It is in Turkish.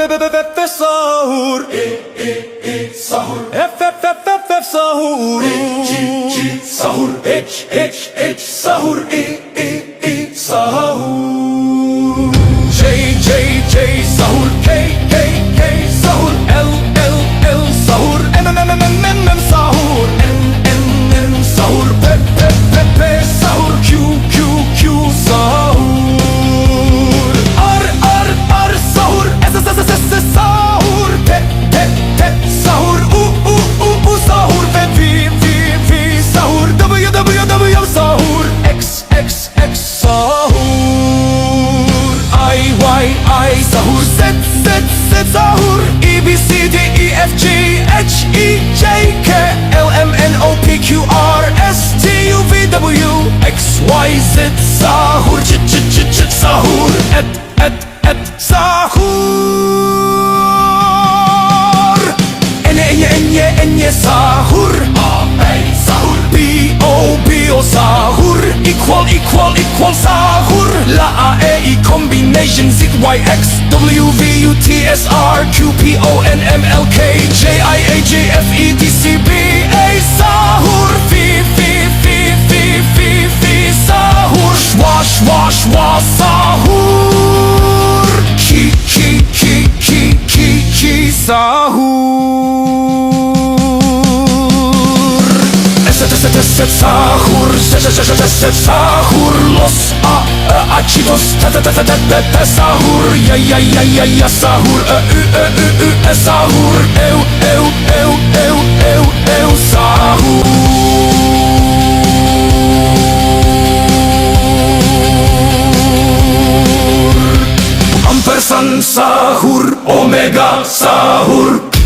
Sahur, Sahur, sahur, sahur, sahur, sahur. J, sahur, K, sahur, L, sahur, M, sahur, N, sahur, P, sahur, Q, sahur, R, sahur, S, sahur, T, sahur, U, sahur, V, sahur, W, sahur, X, sahur, I, sahur, Z, sahur, E, B, C, D, E, F, G, H, E, J, K, L, M, N, O, P, Q, R, S, T, U, V, W, X, Y, Z, sahur, ç, sahur, et, sahur, enye, sahur, sahur, B, O, sahur, equal, sahur, la, A, E, combination, Z, Y, X, W, V, U, T, S, R, Q, P, O, N, M, L, K, J, I, A, J, F, E, D, C, B, A, sahur, F, sahur, schwa, sahur, ki, sahur, sahur, sahur, los, achivos, sahur, ya, sahur, sahur, sahur, ampersand, sahur, omega, sahur.